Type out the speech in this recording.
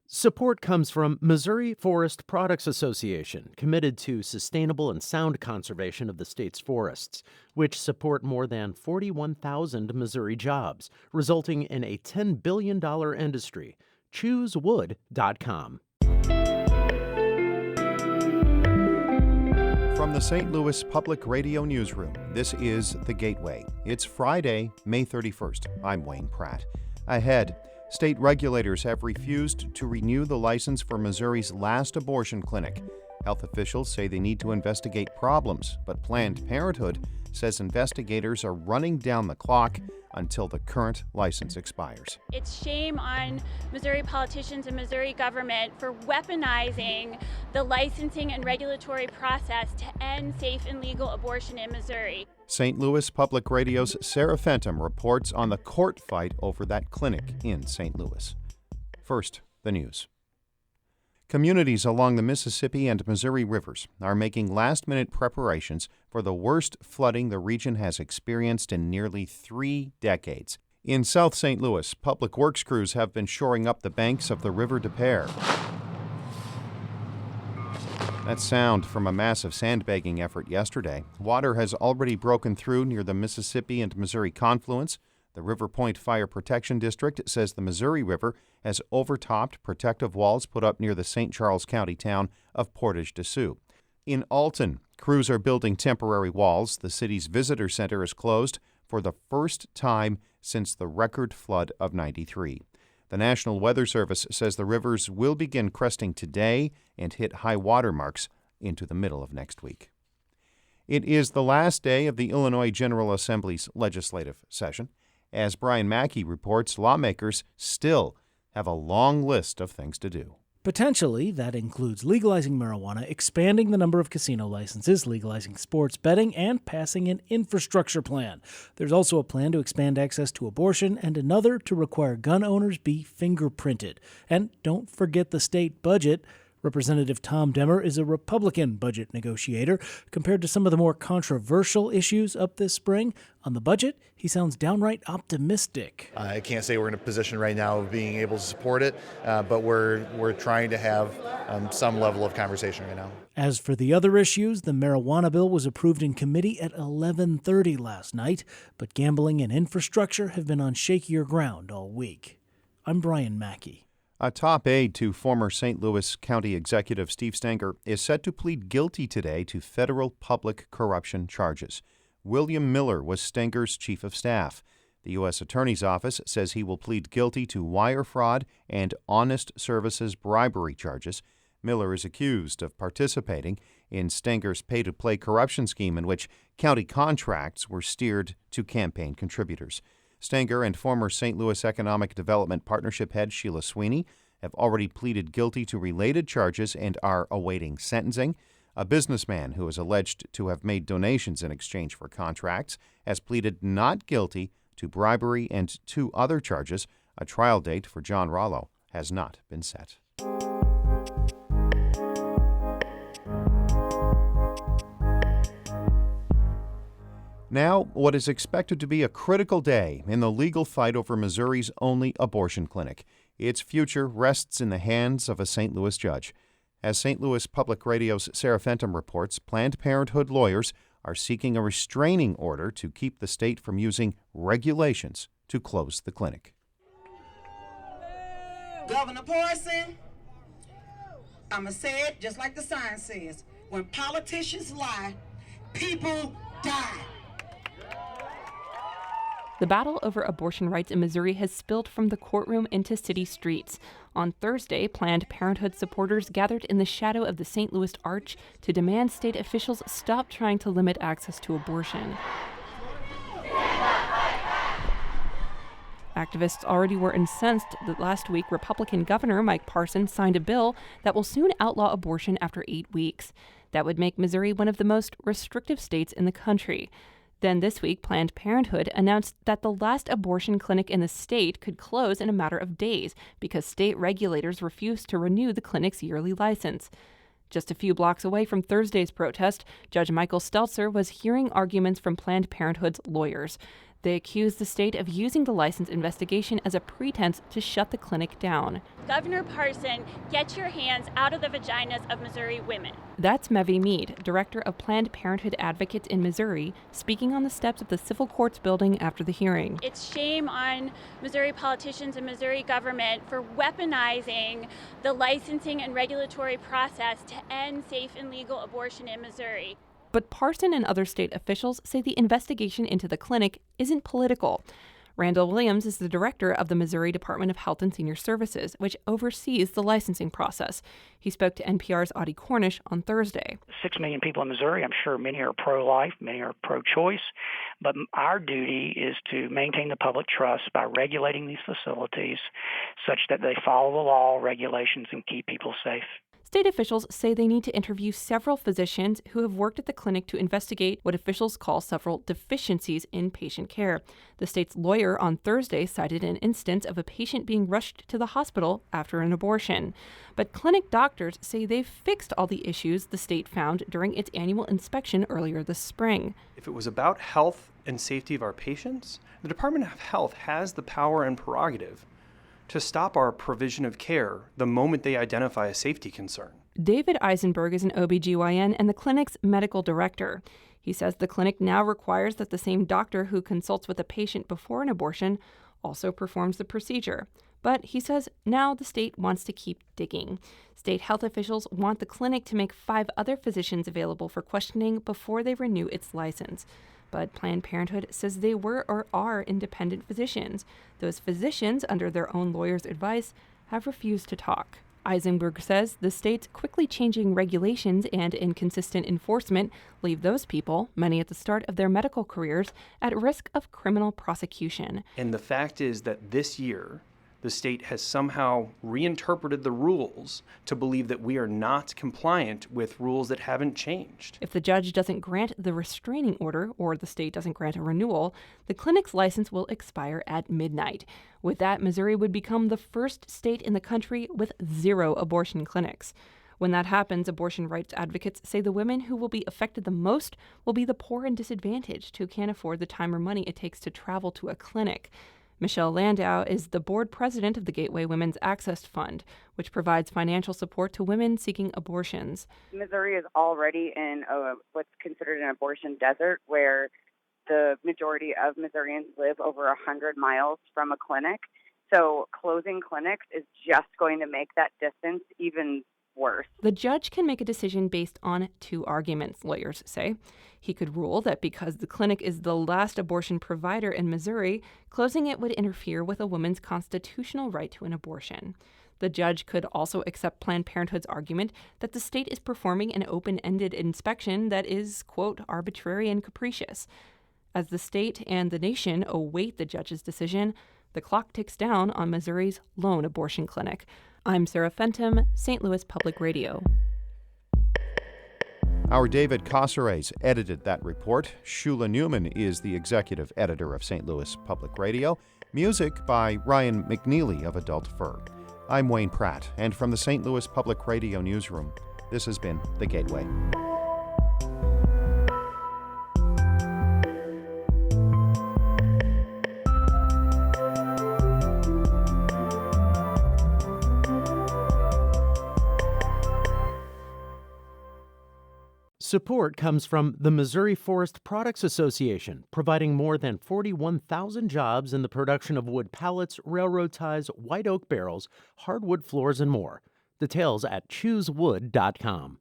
Support comes from Missouri Forest Products Association, committed to sustainable and sound conservation of the state's forests, which support more than 41,000 Missouri jobs, resulting in a $10 billion industry. ChooseWood.com. From the St. Louis Public Radio Newsroom, this is The Gateway. It's Friday, May 31st. I'm Wayne Pratt. Ahead, state regulators have refused to renew the license for Missouri's last abortion clinic. Health officials say they need to investigate problems, but Planned Parenthood says investigators are running down the clock until the current license expires. It's shame on Missouri politicians and Missouri government for weaponizing the licensing and regulatory process to end safe and legal abortion in Missouri. St. Louis Public Radio's Sarah Fenton reports on the court fight over that clinic in St. Louis. First, the news. Communities along the Mississippi and Missouri rivers are making last-minute preparations for the worst flooding the region has experienced in nearly 3 decades. In South St. Louis, public works crews have been shoring up the banks of the River Des Peres. That sound from a massive sandbagging effort yesterday. Water has already broken through near the Mississippi and Missouri confluence. The River Point Fire Protection District says the Missouri River has overtopped protective walls put up near the St. Charles County town of Portage-de-Sioux. In Alton, crews are building temporary walls. The city's visitor center is closed for the first time since the record flood of '93. The National Weather Service says the rivers will begin cresting today and hit high water marks into the middle of next week. It is the last day of the Illinois General Assembly's legislative session. As Brian Mackey reports, lawmakers still have a long list of things to do. Potentially, that includes legalizing marijuana, expanding the number of casino licenses, legalizing sports betting, and passing an infrastructure plan. There's also a plan to expand access to abortion and another to require gun owners be fingerprinted. And don't forget the state budget. Representative Tom Demmer is a Republican budget negotiator. Compared to some of the more controversial issues up this spring, on the budget, he sounds downright optimistic. I can't say we're in a position right now of being able to support it, but we're trying to have some level of conversation right now. As for the other issues, the marijuana bill was approved in committee at 11:30 last night, but gambling and infrastructure have been on shakier ground all week. I'm Brian Mackey. A top aide to former St. Louis County Executive Steve Stenger is set to plead guilty today to federal public corruption charges. William Miller was Stenger's chief of staff. The U.S. Attorney's Office says he will plead guilty to wire fraud and honest services bribery charges. Miller is accused of participating in Stenger's pay-to-play corruption scheme in which county contracts were steered to campaign contributors. Stenger and former St. Louis Economic Development Partnership head Sheila Sweeney have already pleaded guilty to related charges and are awaiting sentencing. A businessman who is alleged to have made donations in exchange for contracts has pleaded not guilty to bribery and 2 other charges. A trial date for John Rollo has not been set. Now, what is expected to be a critical day in the legal fight over Missouri's only abortion clinic. Its future rests in the hands of a St. Louis judge. As St. Louis Public Radio's Sarah Fenton reports, Planned Parenthood lawyers are seeking a restraining order to keep the state from using regulations to close the clinic. Governor Parson, I'm going to say it just like the sign says. When politicians lie, people die. The battle over abortion rights in Missouri has spilled from the courtroom into city streets. On Thursday, Planned Parenthood supporters gathered in the shadow of the St. Louis Arch to demand state officials stop trying to limit access to abortion. Activists already were incensed that last week Republican Governor Mike Parson signed a bill that will soon outlaw abortion after 8 weeks. That would make Missouri one of the most restrictive states in the country. Then this week, Planned Parenthood announced that the last abortion clinic in the state could close in a matter of days because state regulators refused to renew the clinic's yearly license. Just a few blocks away from Thursday's protest, Judge Michael Stelzer was hearing arguments from Planned Parenthood's lawyers. They accuse the state of using the license investigation as a pretense to shut the clinic down. Governor Parson, get your hands out of the vaginas of Missouri women. That's Mevy Mead, director of Planned Parenthood Advocates in Missouri, speaking on the steps of the civil courts building after the hearing. It's shame on Missouri politicians and Missouri government for weaponizing the licensing and regulatory process to end safe and legal abortion in Missouri. But Parson and other state officials say the investigation into the clinic isn't political. Randall Williams is the director of the Missouri Department of Health and Senior Services, which oversees the licensing process. He spoke to NPR's Audie Cornish on Thursday. 6 million people in Missouri, I'm sure many are pro-life, many are pro-choice, but our duty is to maintain the public trust by regulating these facilities such that they follow the law, regulations, and keep people safe. State officials say they need to interview several physicians who have worked at the clinic to investigate what officials call several deficiencies in patient care. The state's lawyer on Thursday cited an instance of a patient being rushed to the hospital after an abortion. But clinic doctors say they've fixed all the issues the state found during its annual inspection earlier this spring. If it was about health and safety of our patients, the Department of Health has the power and prerogative to stop our provision of care the moment they identify a safety concern. David Eisenberg is an OBGYN and the clinic's medical director. He says the clinic now requires that the same doctor who consults with a patient before an abortion also performs the procedure. But he says now the state wants to keep digging. State health officials want the clinic to make 5 other physicians available for questioning before they renew its license. But Planned Parenthood says they were or are independent physicians. Those physicians, under their own lawyer's advice, have refused to talk. Eisenberg says the state's quickly changing regulations and inconsistent enforcement leave those people, many at the start of their medical careers, at risk of criminal prosecution. And the fact is that this year, the state has somehow reinterpreted the rules to believe that we are not compliant with rules that haven't changed. If the judge doesn't grant the restraining order or the state doesn't grant a renewal, the clinic's license will expire at midnight. With that, Missouri would become the first state in the country with 0 abortion clinics. When that happens, abortion rights advocates say the women who will be affected the most will be the poor and disadvantaged who can't afford the time or money it takes to travel to a clinic. Michelle Landau is the board president of the Gateway Women's Access Fund, which provides financial support to women seeking abortions. Missouri is already in what's considered an abortion desert, where the majority of Missourians live over 100 miles from a clinic. So closing clinics is just going to make that distance even worse. The judge can make a decision based on 2 arguments, lawyers say. He could rule that because the clinic is the last abortion provider in Missouri, closing it would interfere with a woman's constitutional right to an abortion. The judge could also accept Planned Parenthood's argument that the state is performing an open-ended inspection that is, quote, arbitrary and capricious. As the state and the nation await the judge's decision, the clock ticks down on Missouri's lone abortion clinic. I'm Sarah Fenton, St. Louis Public Radio. Our David Caceres edited that report. Shula Newman is the executive editor of St. Louis Public Radio. Music by Ryan McNeely of Adult Fur. I'm Wayne Pratt, and from the St. Louis Public Radio newsroom, this has been The Gateway. Support comes from the Missouri Forest Products Association, providing more than 41,000 jobs in the production of wood pallets, railroad ties, white oak barrels, hardwood floors, and more. Details at choosewood.com.